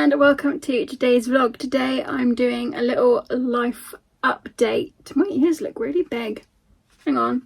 and welcome to today's vlog. Today I'm doing a little life update. My ears look really big. Hang on.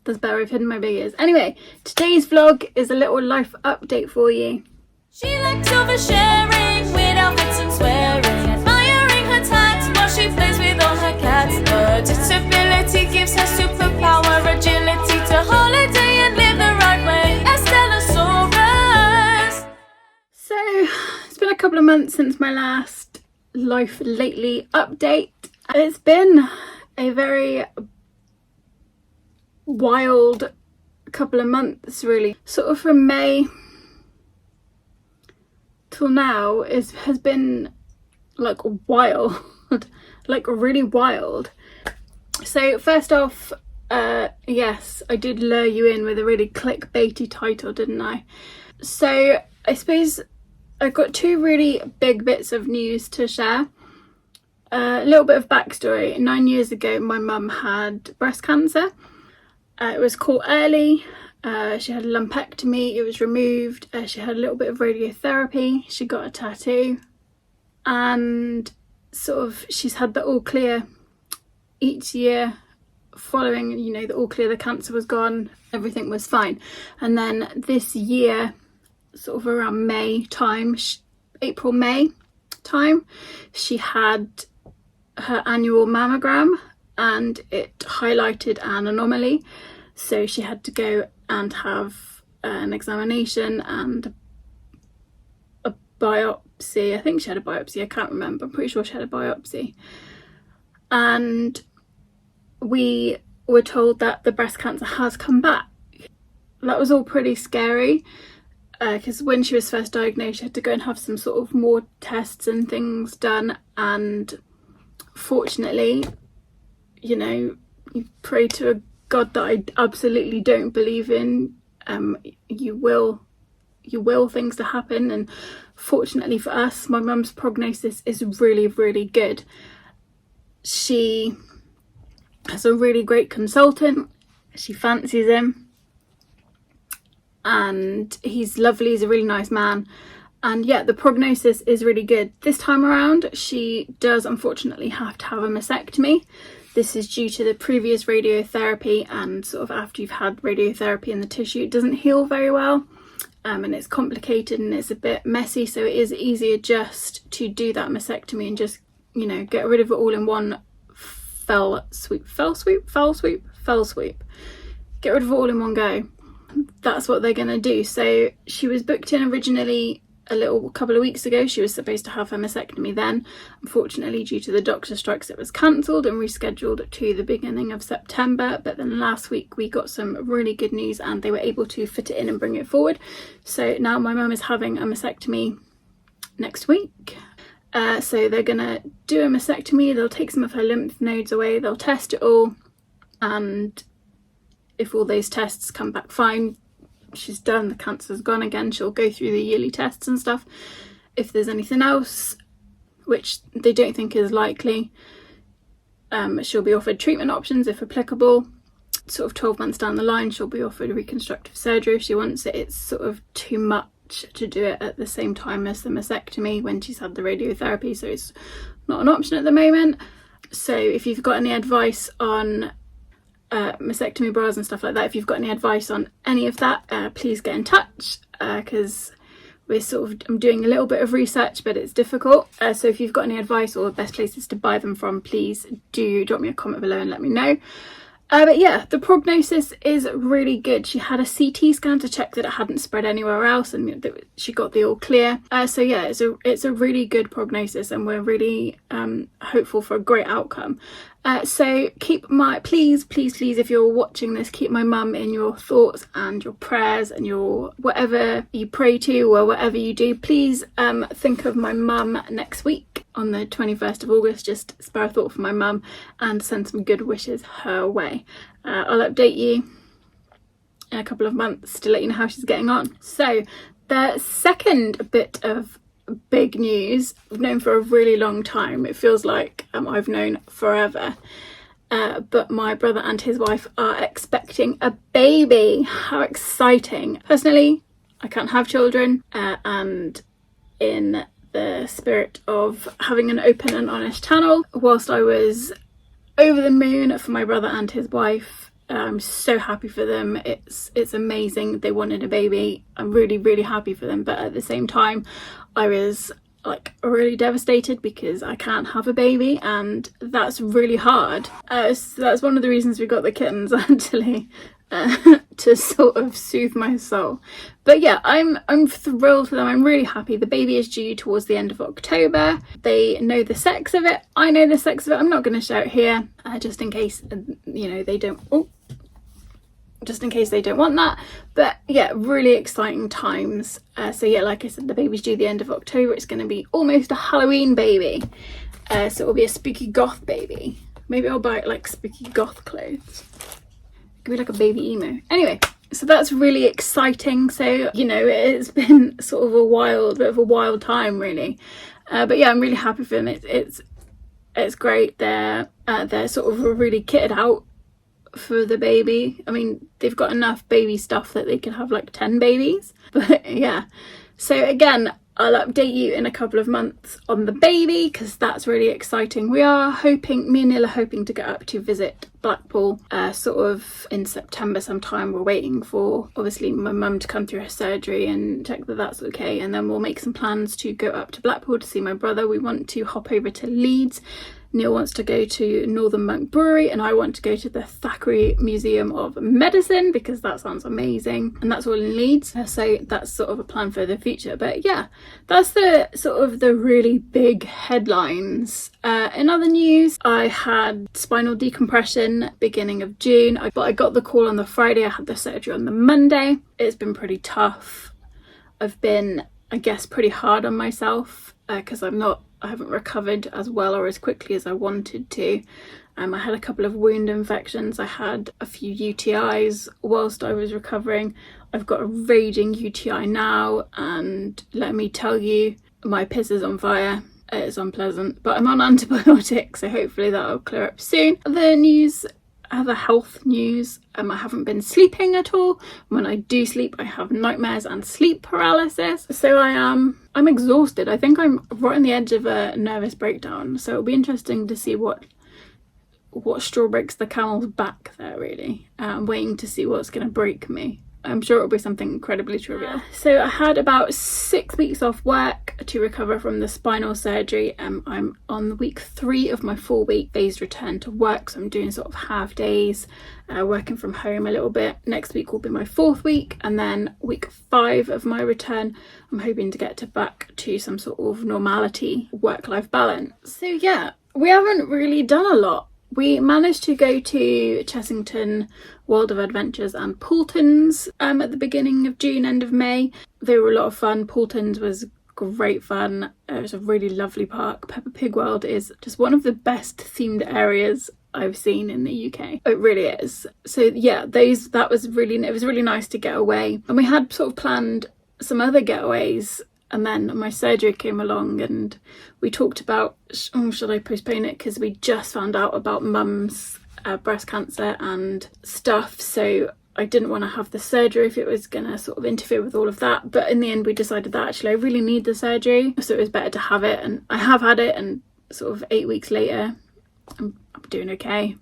That's better, I've hidden my big ears. Anyway, today's vlog is a little life update for you. She likes oversharing with outfits and swearing, admiring her tats while she plays with all her cats. Her disability gives her superpower, agility to holiday and live the right way. Estelosaurus. So, it's been a couple of months since my last Life Lately update. It's been a very wild couple of months, really. Sort of from May till now has been like wild, like really wild. So first off, yes, I did lure you in with a really clickbaity title, didn't I? So I suppose I've got two really big bits of news to share. A little bit of backstory. 9 years ago, my mum had breast cancer. It was caught early. She had a lumpectomy, it was removed. She had a little bit of radiotherapy. She got a tattoo. And sort of she's had the all clear each year following, you know, the all clear, the cancer was gone, everything was fine. And then this year, sort of around May time, April, May time, she had her annual mammogram and it highlighted an anomaly. So she had to go and have an examination and a biopsy. I think she had a biopsy, I can't remember. I'm pretty sure she had a biopsy. And we were told that the breast cancer has come back. That was all pretty scary because when she was first diagnosed, she had to go and have some sort of more tests and things done. And fortunately, you know, you pray to a God that I absolutely don't believe in. You will things to happen, and fortunately for us, my mum's prognosis is really, really good. She has a really great consultant. She fancies him, and he's lovely. He's a really nice man, and yeah, the prognosis is really good. This time around, she does unfortunately have to have a mastectomy. This is due to the previous radiotherapy, and sort of after you've had radiotherapy in the tissue, it doesn't heal very well, and it's complicated and it's a bit messy, so it is easier just to do that mastectomy and just, you know, get rid of it all in one fell swoop. Get rid of it all in one go. That's what they're gonna do. So she was booked in originally a couple of weeks ago. She was supposed to have her mastectomy then. Unfortunately, due to the doctor strikes, it was cancelled and rescheduled to the beginning of September. But then last week we got some really good news and they were able to fit it in and bring it forward. So now my mum is having a mastectomy next week. So they're gonna do a mastectomy. They'll take some of her lymph nodes away. They'll test it all, and if all those tests come back fine, she's done, the cancer's gone again. She'll go through the yearly tests and stuff. If there's anything else, which they don't think is likely, she'll be offered treatment options if applicable. Sort of 12 months down the line, she'll be offered reconstructive surgery if she wants it. It's sort of too much to do it at the same time as the mastectomy when she's had the radiotherapy, so it's not an option at the moment. So if you've got any advice on mastectomy bras and stuff like that, if you've got any advice on any of that, please get in touch, because I'm doing a little bit of research, but it's difficult. So if you've got any advice or best places to buy them from, please do drop me a comment below and let me know. But yeah, the prognosis is really good. She had a CT scan to check that it hadn't spread anywhere else, and she got the all clear. So yeah, it's a really good prognosis, and we're really hopeful for a great outcome. So please, if you're watching this, keep my mum in your thoughts and your prayers and your whatever you pray to or whatever you do. Please think of my mum next week on the 21st of August. Just spare a thought for my mum and send some good wishes her way. I'll update you in a couple of months to let you know how she's getting on. So the second bit of big news I've known for a really long time. It feels like I've known forever, but my brother and his wife are expecting a baby. How exciting. Personally, I can't have children, and in the spirit of having an open and honest channel. Whilst I was over the moon for my brother and his wife, I'm so happy for them. It's amazing. They wanted a baby. I'm really, really happy for them. But at the same time, I was like really devastated because I can't have a baby, and that's really hard. So that's one of the reasons we got the kittens, actually, to sort of soothe my soul. But yeah, I'm thrilled for them. I'm really happy. The baby is due towards the end of October. They know the sex of it. I know the sex of it. I'm not going to shout here, just in case they don't. Just in case they don't want that. But yeah, really exciting times. So yeah, like I said, the baby's due the end of October. It's going to be almost a Halloween baby. So it'll be a spooky goth baby. Maybe I'll buy like spooky goth clothes. It could be like a baby emo. Anyway, so that's really exciting. So, it's been sort of a bit of a wild time, really. But yeah, I'm really happy for them. It's great. They're sort of really kitted out for the baby. I mean, they've got enough baby stuff that they could have like 10 babies. But yeah, so again, I'll update you in a couple of months on the baby, because that's really exciting. Me and Neil are hoping to get up to visit Blackpool sort of in September sometime. We're waiting for obviously my mum to come through her surgery and check that that's okay, and then we'll make some plans to go up to Blackpool to see my brother. We want to hop over to Leeds. Neil wants to go to Northern Monk Brewery, and I want to go to the Thackeray Museum of Medicine, because that sounds amazing, and that's all in Leeds. So that's sort of a plan for the future. But yeah, that's the sort of the really big headlines. In other news, I had spinal decompression beginning of June, but I got the call on the Friday. I had the surgery on the Monday. It's been pretty tough. I've been, I guess, pretty hard on myself because I haven't recovered as well or as quickly as I wanted to. I had a couple of wound infections. I had a few UTIs whilst I was recovering. I've got a raging UTI now, and let me tell you, my piss is on fire. It's unpleasant, but I'm on antibiotics, so hopefully that'll clear up soon. Other health news, I haven't been sleeping at all. When I do sleep, I have nightmares and sleep paralysis. So I'm exhausted. I think I'm right on the edge of a nervous breakdown. So it'll be interesting to see what straw breaks the camel's back there, really. I'm waiting to see what's going to break me. I'm sure it'll be something incredibly trivial. So I had about 6 weeks off work to recover from the spinal surgery. I'm on week 3 of my 4-week phased return to work. So I'm doing sort of half days, working from home a little bit. Next week will be my 4th week. And then week 5 of my return, I'm hoping to get back to some sort of normality, work-life balance. So yeah, we haven't really done a lot. We managed to go to Chessington, World of Adventures and Poultons at the beginning of June, end of May. They were a lot of fun. Poultons was great fun. It was a really lovely park. Peppa Pig World is just one of the best themed areas I've seen in the UK. It really is. So yeah, it was really nice to get away. And we had sort of planned some other getaways, and then my surgery came along and we talked about, should I postpone it? Because we just found out about mum's breast cancer and stuff. So I didn't want to have the surgery if it was going to sort of interfere with all of that. But in the end, we decided that actually I really need the surgery. So it was better to have it. And I have had it, and sort of 8 weeks later, I'm doing okay.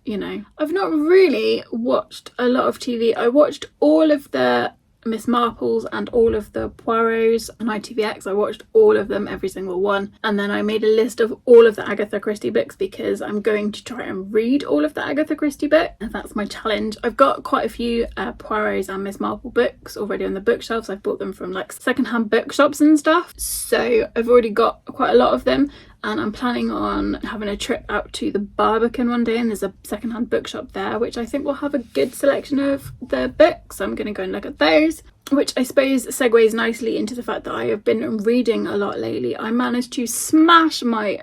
I've not really watched a lot of TV. I watched all of the Miss Marples and all of the Poirots on ITVX. I watched all of them, every single one, and then I made a list of all of the Agatha Christie books, because I'm going to try and read all of the Agatha Christie books, and that's my challenge. I've got quite a few Poirots and Miss Marple books already on the bookshelves. I've bought them from like secondhand bookshops and stuff, so I've already got quite a lot of them. And I'm planning on having a trip out to the Barbican one day, and there's a secondhand bookshop there which I think will have a good selection of the books. So I'm going to go and look at those, which I suppose segues nicely into the fact that I have been reading a lot lately. I managed to smash my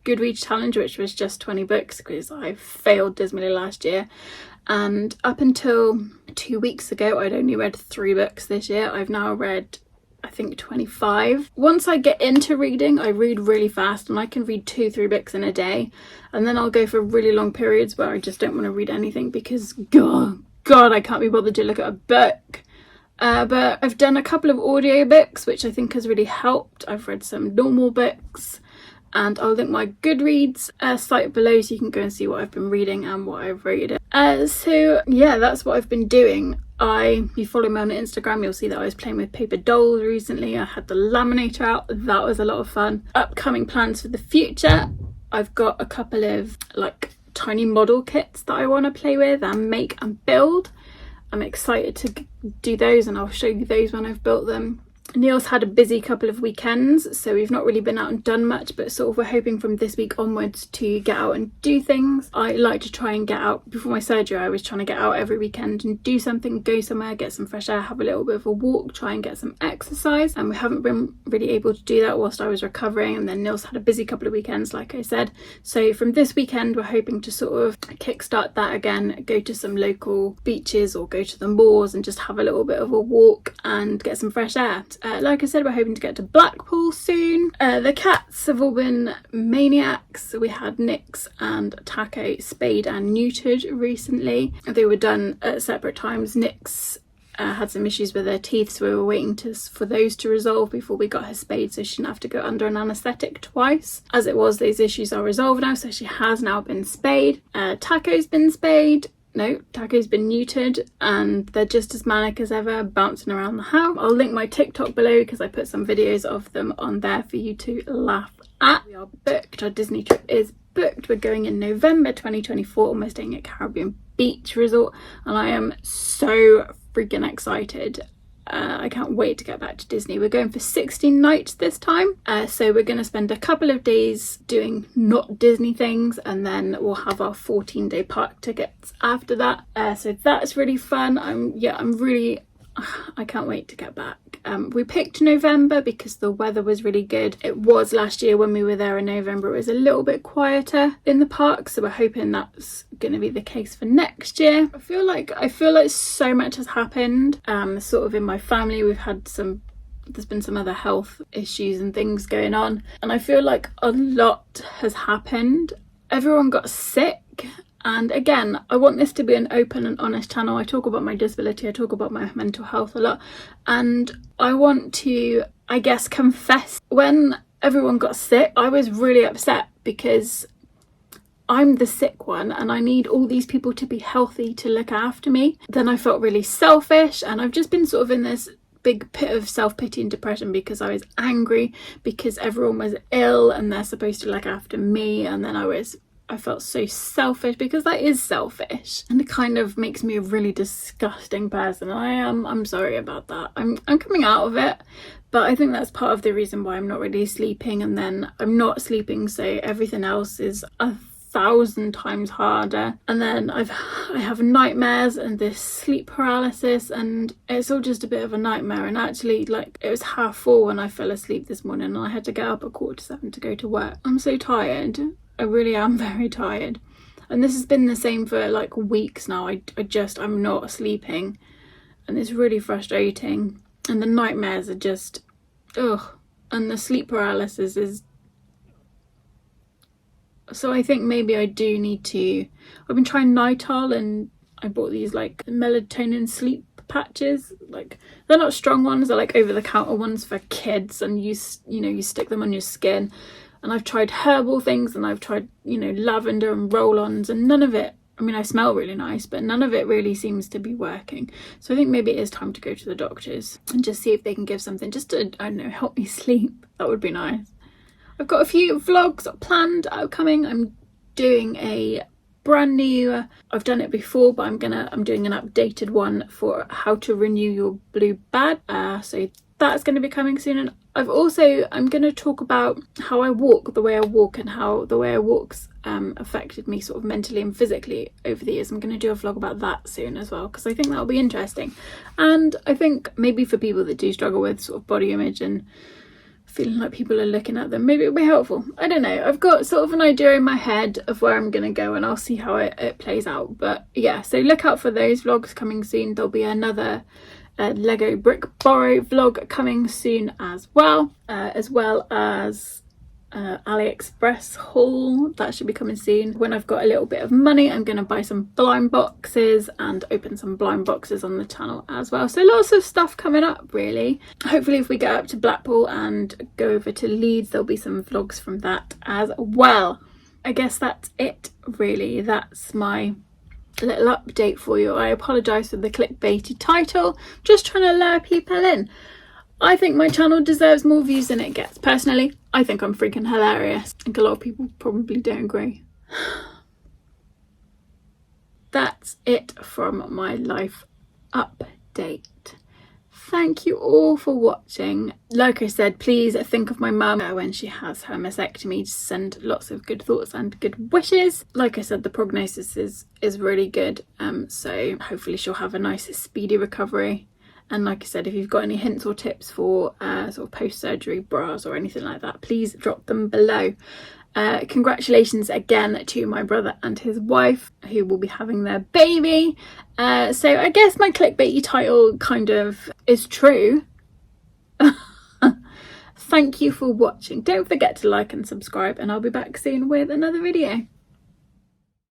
Goodreads challenge, which was just 20 books, because I failed dismally last year. And up until 2 weeks ago, I'd only read 3 books this year. I've now read, I think, 25. Once I get into reading, I read really fast, and I can read 2-3 books in a day, and then I'll go for really long periods where I just don't want to read anything, because God, I can't be bothered to look at a book. But I've done a couple of audiobooks, which I think has really helped. I've read some normal books, and I'll link my Goodreads site below so you can go and see what I've been reading and what I've rated. So yeah, that's what I've been doing. If you follow me on Instagram, you'll see that I was playing with paper dolls recently. I had the laminator out. That was a lot of fun. Upcoming plans for the future. I've got a couple of like tiny model kits that I want to play with and make and build. I'm excited to do those, and I'll show you those when I've built them. Neil's had a busy couple of weekends, so we've not really been out and done much, but sort of we're hoping from this week onwards to get out and do things. I like to try and get out. Before my surgery, I was trying to get out every weekend and do something, go somewhere, get some fresh air, have a little bit of a walk, try and get some exercise, and we haven't been really able to do that whilst I was recovering. And then Neil's had a busy couple of weekends, like I said, so from this weekend we're hoping to sort of kickstart that again, go to some local beaches or go to the moors and just have a little bit of a walk and get some fresh air. Like I said, we're hoping to get to Blackpool soon. The cats have all been maniacs. We had Nix and Taco spayed and neutered recently. They were done at separate times. Nix had some issues with her teeth, so we were waiting for those to resolve before we got her spayed, so she didn't have to go under an anaesthetic twice. As it was, those issues are resolved now, so she has now been spayed. Taco's been spayed. No, Taco's been neutered, and they're just as manic as ever, bouncing around the house. I'll link my TikTok below because I put some videos of them on there for you to laugh at. We are booked. Our Disney trip is booked. We're going in November 2024, and we're staying at Caribbean Beach Resort, and I am so freaking excited. I can't wait to get back to Disney. We're going for 16 nights this time, so we're going to spend a couple of days doing not Disney things, and then we'll have our 14-day park tickets after that. So that's really fun. I can't wait to get back. We picked November because the weather was really good. It was last year when we were there in November. It was a little bit quieter in the park, so we're hoping that's going to be the case for next year. I feel like so much has happened. Sort of in my family, there's been some other health issues and things going on, and I feel like a lot has happened. Everyone got sick. And again, I want this to be an open and honest channel. I talk about my disability, I talk about my mental health a lot, and I want to, I guess, confess. When everyone got sick, I was really upset because I'm the sick one and I need all these people to be healthy to look after me. Then I felt really selfish, and I've just been sort of in this big pit of self-pity and depression because I was angry because everyone was ill and they're supposed to look after me, and then I felt so selfish because that is selfish, and it kind of makes me a really disgusting person. I'm sorry about that. I'm coming out of it, but I think that's part of the reason why I'm not really sleeping, and then I'm not sleeping, so everything else is 1,000 times harder, and then I have nightmares and this sleep paralysis, and it's all just a bit of a nightmare. And actually, like, it was 4:30 when I fell asleep this morning, and I had to get up at 7:15 to go to work. I'm so tired. I really am very tired, and this has been the same for like weeks now. I'm not sleeping, and it's really frustrating, and the nightmares are just and the sleep paralysis is, so I think maybe I do need to. I've been trying Nital, and I bought these like melatonin sleep patches. Like, they're not strong ones, they're like over the counter ones for kids, and you stick them on your skin. And I've tried herbal things, and I've tried, lavender and roll-ons, and none of it, I mean, I smell really nice, but none of it really seems to be working. So I think maybe it is time to go to the doctors and just see if they can give something just to, I don't know, help me sleep. That would be nice. I've got a few vlogs planned upcoming. I'm doing a brand new, I've done it before, but I'm doing an updated one for how to renew your blue badge. So that's going to be coming soon. And I'm going to talk about how I walk, the way I walk, and how the way I walk's affected me sort of mentally and physically over the years. I'm going to do a vlog about that soon as well, because I think that'll be interesting. And I think maybe for people that do struggle with sort of body image and feeling like people are looking at them, maybe it'll be helpful. I don't know. I've got sort of an idea in my head of where I'm going to go, and I'll see how it plays out. But yeah, so look out for those vlogs coming soon. There'll be another Lego Brick Borrow vlog coming soon as well as AliExpress haul that should be coming soon. When I've got a little bit of money, I'm going to buy some blind boxes and open some blind boxes on the channel as well. So lots of stuff coming up, really. Hopefully if we get up to Blackpool and go over to Leeds, there'll be some vlogs from that as well. I guess that's it, really. That's my little update for you. I apologise for the clickbaity title, just trying to lure people in. I think my channel deserves more views than it gets. Personally, I think I'm freaking hilarious. I think a lot of people probably don't agree. That's it from my life update. Thank you all for watching. Like I said, please think of my mum when she has her mastectomy. Send lots of good thoughts and good wishes. Like I said, the prognosis is really good. So hopefully she'll have a nice speedy recovery. And like I said, if you've got any hints or tips for sort of post-surgery bras or anything like that, please drop them below. Congratulations again to my brother and his wife, who will be having their baby. So I guess my clickbaity title kind of is true. Thank you for watching. Don't forget to like and subscribe, and I'll be back soon with another video.